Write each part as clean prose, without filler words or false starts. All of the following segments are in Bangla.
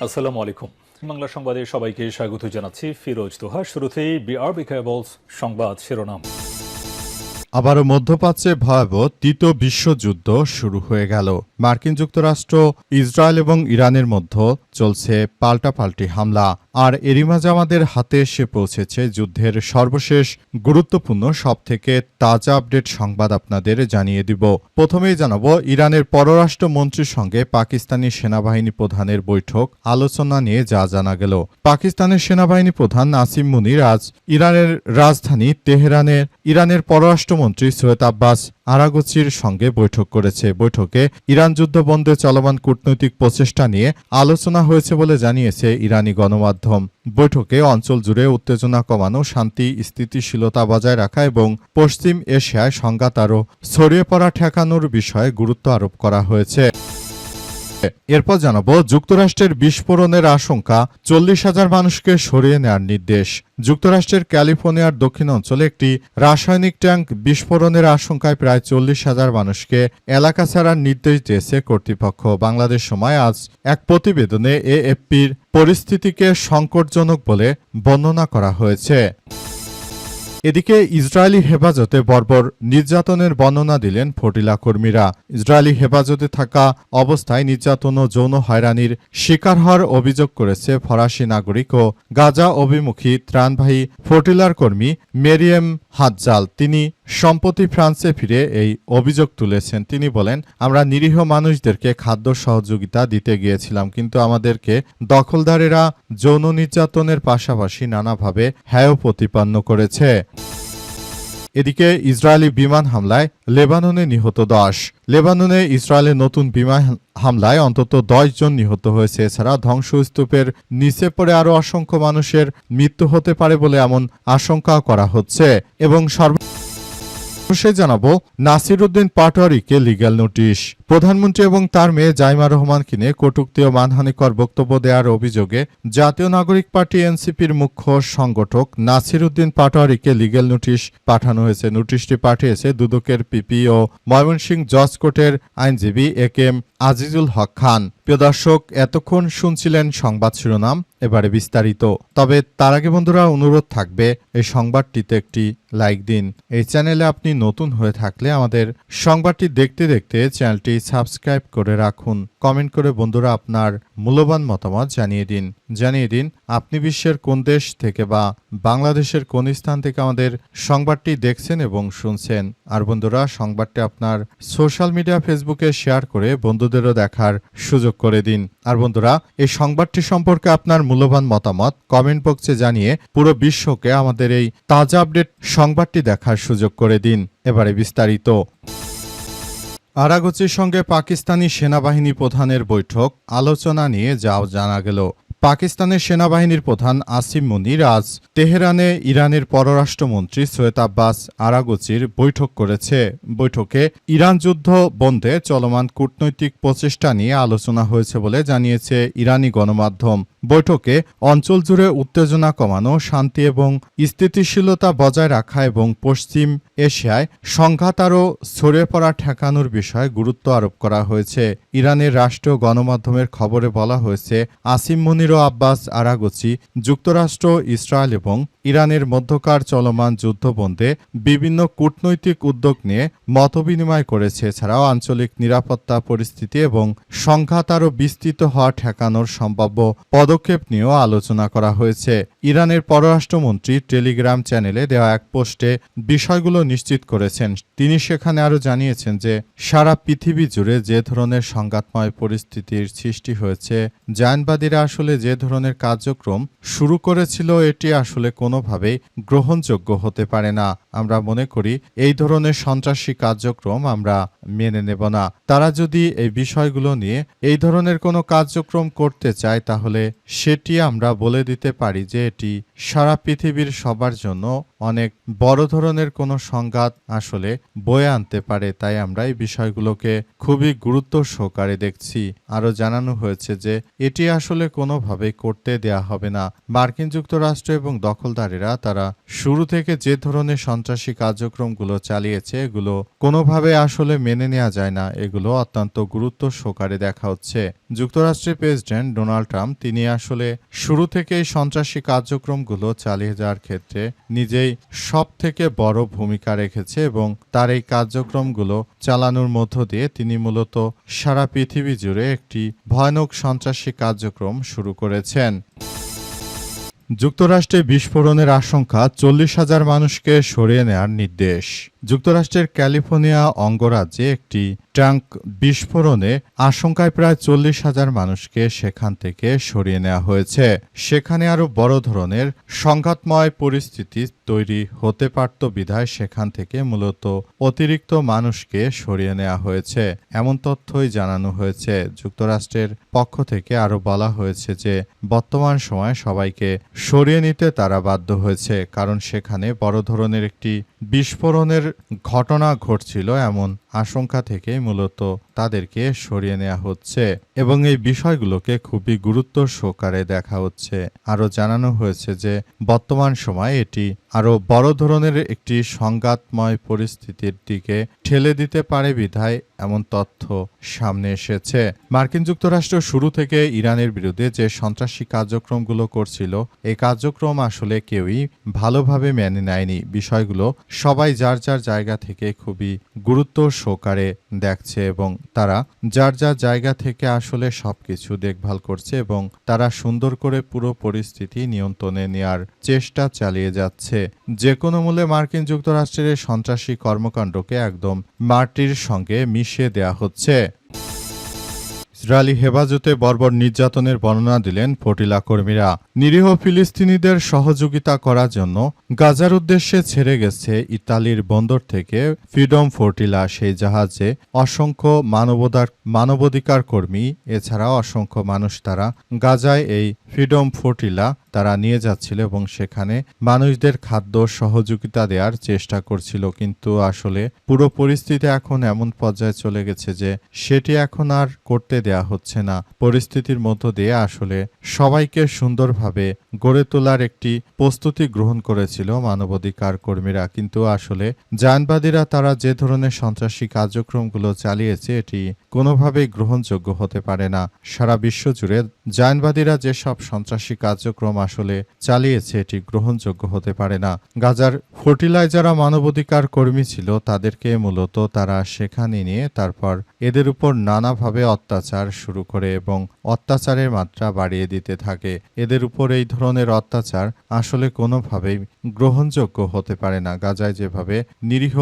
আসসালামু আলাইকুম। বাংলা সংবাদে সবাইকে স্বাগত জানাচ্ছি ফিরোজ তোহা। শুরুতেই বিআরবি কেবলস সংবাদ শিরোনাম। আবারও মধ্যপ্রাচ্যে ভয়াবহ তৃতীয় বিশ্বযুদ্ধ শুরু হয়ে গেল। মার্কিন যুক্তরাষ্ট্র, ইসরায়েল এবং ইরানের মধ্যে চলছে পাল্টাপাল্টি হামলা। আর এরই মাঝে আমাদের হাতে এসে পৌঁছেছে যুদ্ধের সর্বশেষ গুরুত্বপূর্ণ সবথেকে তাজা আপডেট সংবাদ আপনাদের জানিয়ে দিব। প্রথমেই জানাবো, ইরানের পররাষ্ট্রমন্ত্রীর সঙ্গে পাকিস্তানি সেনাবাহিনী প্রধানের বৈঠক, আলোচনা নিয়ে যা জানা গেল। পাকিস্তানের সেনাবাহিনী প্রধান নাসিম মুনির আজ ইরানের রাজধানী তেহরানে ইরানের পররাষ্ট্রমন্ত্রী সৈয়দ আব্বাস আরাগচির সঙ্গে বৈঠক করেছে। বৈঠকে ইরান যুদ্ধ বন্ধে চলমান কূটনৈতিক প্রচেষ্টা নিয়ে আলোচনা হয়েছে বলে জানিয়েছে ইরানি গণমাধ্যম। বৈঠকে অঞ্চল জুড়ে উত্তেজনা কমানো, শান্তি স্থিতিশীলতা বজায় রাখা এবং পশ্চিম এশিয়ায় সংঘাত আরও ছড়িয়ে পড়া ঠেকানোর বিষয়ে গুরুত্ব আরোপ করা হয়েছে। এরপর জানাবো, যুক্তরাষ্ট্রের বিস্ফোরণের আশঙ্কা, 40,000 মানুষকে সরিয়ে নেওয়ার নির্দেশ। যুক্তরাষ্ট্রের ক্যালিফোর্নিয়ার দক্ষিণ অঞ্চলে একটি রাসায়নিক ট্যাঙ্ক বিস্ফোরণের আশঙ্কায় প্রায় 40,000 মানুষকে এলাকা ছাড়ার নির্দেশ দিয়েছে কর্তৃপক্ষ। বাংলাদেশ সময় আজ এক প্রতিবেদনে এএফপির পরিস্থিতিকে সংকটজনক বলে বর্ণনা করা হয়েছে। এদিকে ইসরায়েলি হেফাজতে বর্বর নির্যাতনের বর্ণনা দিলেন ফটিলা কর্মীরা। ইসরায়েলি হেফাজতে থাকা অবস্থায় নির্যাতন ও যৌন হয়রানির শিকার হওয়ার অভিযোগ করেছে ফরাসি নাগরিক ও গাজা অভিমুখী ত্রাণবাহী ফটিলার কর্মী মেরিয়েম হাজ্জাল। তিনি সম্প্রতি ফ্রান্সে ফিরে এই অভিযোগ তুলেছেন। তিনি বলেন, আমরা নিরীহ মানুষদেরকে খাদ্য সহযোগিতা দিতে গিয়েছিলাম, কিন্তু আমাদেরকে দখলদারেরা যৌন নির্যাতনের পাশাপাশি নানাভাবে হেয় প্রতিপন্ন করেছে। এদিকে ইসরায়েলি বিমান হামলায় লেবাননে নিহত 10। লেবাননে ইসরায়েলের নতুন বিমান হামলায় অন্তত 10 জন নিহত হয়েছে। এছাড়া ধ্বংসস্তূপের নিচে পড়ে আরও অসংখ্য মানুষের মৃত্যু হতে পারে বলে এমন আশঙ্কা করা হচ্ছে। এবং জানাবো, নাসিরউদ্দিন পাটোয়ারিকে লিগ্যাল নোটিশ। প্রধানমন্ত্রী এবং তার মেয়ে জাইমা রহমানকে নিয়ে কটূক্তি ও মানহানিকর বক্তব্য দেওয়ার অভিযোগে জাতীয় নাগরিক পার্টি এনসিপির মুখ্য সংগঠক নাসিরউদ্দিন পাটোয়ারিকে লিগ্যাল নোটিশ পাঠানো হয়েছে। নোটিশটি পাঠিয়েছে দুদকের পিপি ও ময়মনসিংহ জজ কোর্টের আইনজীবী একেএম আজিজুল হক খান। প্রিয় দর্শক, এতক্ষণ শুনছিলেন সংবাদ শিরোনাম, এবারে বিস্তারিত। তবে তার আগে বন্ধুরা, অনুরোধ থাকবে এই সংবাদটিতে একটি লাইক দিন। এই চ্যানেলে আপনি নতুন হয়ে থাকলে আমাদের সংবাদটি দেখতে দেখতে চ্যানেলটি সাবস্ক্রাইব করে রাখুন। কমেন্ট করে বন্ধুরা আপনার মূল্যবান মতামত জানিয়ে দিন আপনি বিশ্বের কোন দেশ থেকে বা বাংলাদেশের কোন স্থান থেকে আমাদের সংবাদটি দেখছেন এবং শুনছেন। আর বন্ধুরা, সংবাদটি আপনার সোশ্যাল মিডিয়া ফেসবুকে শেয়ার করে বন্ধুদেরও দেখার সুযোগ করে দিন। আর বন্ধুরা, এই সংবাদটি সম্পর্কে আপনার মূল্যবান মতামত কমেন্ট বক্সে জানিয়ে পুরো বিশ্বকে আমাদের এই তাজা আপডেট সংবাদটি দেখার সুযোগ করে দিন। এবারে বিস্তারিত। আরাগচির সঙ্গে পাকিস্তানি সেনাবাহিনী প্রধানের বৈঠক, আলোচনা নিয়ে যাও জানা গেল। পাকিস্তানের সেনাবাহিনীর প্রধান আসিম মুনির আজ তেহরানে ইরানের পররাষ্ট্রমন্ত্রী সৈয়দ আব্বাস আরাগচির বৈঠক করেছে। বৈঠকে ইরান যুদ্ধ বন্ধে চলমান কূটনৈতিক প্রচেষ্টা নিয়ে আলোচনা হয়েছে বলে জানিয়েছে ইরানি গণমাধ্যম। বৈঠকে অঞ্চল জুড়ে উত্তেজনা কমানো, শান্তি এবং স্থিতিশীলতা বজায় রাখা এবং পশ্চিম এশিয়ায় সংঘাত আরও ছড়িয়ে পড়া ঠেকানোর বিষয়ে গুরুত্ব আরোপ করা হয়েছে। ইরানের রাষ্ট্রীয় গণমাধ্যমের খবরে বলা হয়েছে, আসিম মুনির ও আব্বাস আরাগচি যুক্তরাষ্ট্র, ইসরায়েল এবং ইরানের মধ্যকার চলমান যুদ্ধ বন্ধে বিভিন্ন কূটনৈতিক উদ্যোগ নিয়ে মতবিনিময় করেছে। এছাড়াও আঞ্চলিক নিরাপত্তা পরিস্থিতি এবং সংঘাত আরও বিস্তৃত হওয়া ঠেকানোর সম্ভাব্য পদক্ষেপ নিয়েও আলোচনা করা হয়েছে। ইরানের পররাষ্ট্রমন্ত্রী টেলিগ্রাম চ্যানেলে দেওয়া এক পোস্টে বিষয়গুলো নিশ্চিত করেছেন। তিনি সেখানে আরও জানিয়েছেন যে সারা পৃথিবী জুড়ে যে ধরনের সংঘাতময় পরিস্থিতির সৃষ্টি হয়েছে, জায়নবাদীরা আসলে যে ধরনের কার্যক্রম শুরু করেছিল, এটি আসলে কোনোভাবেই গ্রহণযোগ্য হতে পারে না। আমরা মনে করি এই ধরনের সন্ত্রাসী কার্যক্রম আমরা মেনে নেব না। তারা যদি এই বিষয়গুলো নিয়ে এই ধরনের কোনো কার্যক্রম করতে চায়, তাহলে সেটি আমরা বলে দিতে পারি যে এটি সারা পৃথিবীর সবার জন্য অনেক বড় ধরনের কোনো সংঘাত আসলে বয়ে আনতে পারে। তাই আমরা এই বিষয়গুলোকে খুবই গুরুত্ব সহকারে দেখছি। আরও জানানো হয়েছে যে এটি আসলে কোনোভাবেই করতে দেয়া হবে না। মার্কিন যুক্তরাষ্ট্র এবং দখলদারেরা তারা শুরু থেকে যে ধরনের সন্ত্রাসী কার্যক্রমগুলো চালিয়েছে এগুলো কোনোভাবে আসলে মেনে নেওয়া যায় না। এগুলো অত্যন্ত গুরুত্ব সহকারে দেখা হচ্ছে। যুক্তরাষ্ট্রের প্রেসিডেন্ট ডোনাল্ড ট্রাম্প তিনি আসলে শুরু থেকেই সন্ত্রাসী কার্যক্রমগুলো চালিয়ে যাওয়ার ক্ষেত্রে নিজেই সবথেকে বড় ভূমিকা রেখেছে এবং তার এই কার্যক্রমগুলো চালানোর মধ্য দিয়ে তিনি মূলত সারা পৃথিবী জুড়ে একটি ভয়ানক সন্ত্রাসী কার্যক্রম শুরু করেছেন। যুক্তরাষ্ট্রে বিস্ফোরণের আশঙ্কা 40,000 মানুষকে সরিয়ে নেওয়ার নির্দেশ। যুক্তরাষ্ট্রের ক্যালিফোর্নিয়া অঙ্গরাজ্যে একটি ট্যাঙ্ক বিস্ফোরণে আশঙ্কায় প্রায় 40,000 মানুষকে সেখান থেকে সরিয়ে নেওয়া হয়েছে। সেখানে আরও বড় ধরনের সংঘাতময় পরিস্থিতি তৈরি হতে পারত বিধায় সেখান থেকে মূলত অতিরিক্ত মানুষকে সরিয়ে নেওয়া হয়েছে, এমন তথ্যই জানানো হয়েছে। যুক্তরাষ্ট্রের পক্ষ থেকে আরও বলা হয়েছে যে বর্তমান সময়ে সবাইকে সরিয়ে নিতে তারা বাধ্য হয়েছে, কারণ সেখানে বড় ধরনের একটি বিস্ফোরণের ঘটনা ঘটছিল এমন আশঙ্কা থেকেই মূলত তাদেরকে সরিয়ে নেওয়া হচ্ছে এবং এই বিষয়গুলোকে খুবই গুরুত্ব সহকারে দেখা হচ্ছে। আরও জানানো হয়েছে যে বর্তমান সময়ে এটি আরও বড় ধরনের একটি সংঘাতময় পরিস্থিতির দিকে ঠেলে দিতে পারে বিধায় এমন তথ্য সামনে এসেছে। মার্কিন যুক্তরাষ্ট্র শুরু থেকে ইরানের বিরুদ্ধে যে সন্ত্রাসী কার্যক্রমগুলো করছিল এই কার্যক্রম আসলে কেউই ভালোভাবে মেনে নেয়নি। বিষয়গুলো সবাই যার যার জায়গা থেকে খুবই গুরুত্ব সহকারে দেখছে এবং তারা যার যার জায়গা থেকে আসলে সবকিছু দেখভাল করছে এবং তারা সুন্দর করে পুরো পরিস্থিতি নিয়ন্ত্রণে নেওয়ার চেষ্টা চালিয়ে যাচ্ছে। যে কোনো মূল্যে মার্কিন যুক্তরাষ্ট্রের সন্ত্রাসী কর্মকাণ্ডকে একদম মাটির সঙ্গে মিশিয়ে দেয়া হচ্ছে। ইসরায়েলি হেফাজতে বর্বর নির্যাতনের বর্ণনা দিলেন ফটিলা কর্মীরা। নিরীহ ফিলিস্তিনিদের সহযোগিতা করার জন্য গাজার উদ্দেশ্যে ছেড়ে গেছে ইতালির বন্দর থেকে ফ্রিডম ফ্লোটিলা। সেই জাহাজে অসংখ্য মানবাধিকার কর্মী এছাড়াও অসংখ্য মানুষ তারা গাজায় এই ফ্রিডম ফ্লোটিলা তারা নিয়ে যাচ্ছিল এবং সেখানে মানুষদের খাদ্য সহযোগিতা দেওয়ার চেষ্টা করছিল। কিন্তু আসলে পুরো পরিস্থিতি এখন এমন পর্যায়ে চলে গেছে যে সেটি এখন আর করতে দেয়া হচ্ছে না। পরিস্থিতির মধ্য দিয়ে আসলে সবাইকে সুন্দরভাবে গড়ে তোলার একটি প্রস্তুতি গ্রহণ করেছিল মানবাধিকার কর্মীরা, কিন্তু আসলে জায়নবাদীরা তারা যে ধরনের সন্ত্রাসী কার্যক্রমগুলো চালিয়েছে এটি কোনোভাবেই গ্রহণযোগ্য হতে পারে না। সারা বিশ্ব জুড়ে জায়নবাদীরা যেসব সন্ত্রাসী কার্যক্রম আসলে চালিয়েছে এটি গ্রহণযোগ্য হতে পারে না। গাজার ফ্লোটিলায় যারা মানবাধিকার কর্মী ছিল তাদেরকে মূলত তারা সেখানে নিয়ে তারপর এদের উপর নানাভাবে অত্যাচার শুরু করে এবং অত্যাচারের মাত্রা বাড়িয়ে দিতে থাকে। এদের উপর এই ধরনের অত্যাচার আসলে কোনোভাবেই গ্রহণযোগ্য হতে পারে না। গাজায় যেভাবে নিরীহ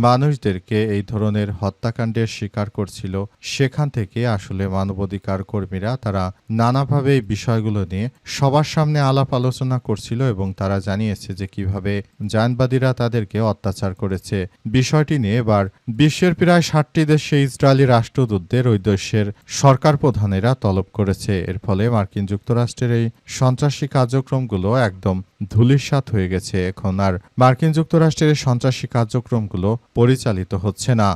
মানুষদেরকে এই ধরনের হত্যাকাণ্ডের শিকার করছিল সেখান থেকে আসলে মানবাধিকার কর্মীরা তারা নানাভাবে এই বিষয়গুলো নিয়ে সবার সামনে আলাপ আলোচনা করছিল এবং তারা জানিয়েছে যে কিভাবে জায়নবাদীরা তাদেরকে অত্যাচার করেছে। বিষয়টি নিয়ে এবার বিশ্বের প্রায় 60টি দেশে ইসরায়েলি রাষ্ট্রদূতদের ওই দেশের সরকার প্রধানেরা তলব করেছে। এর ফলে মার্কিন যুক্তরাষ্ট্রের এই সন্ত্রাসী কার্যক্রমগুলো একদম ধূলিসাৎ হয়ে গেছে। এখন আর মার্কিন যুক্তরাষ্ট্রের সন্ত্রাসী কার্যক্রমগুলো পরিচালিত হচ্ছে না।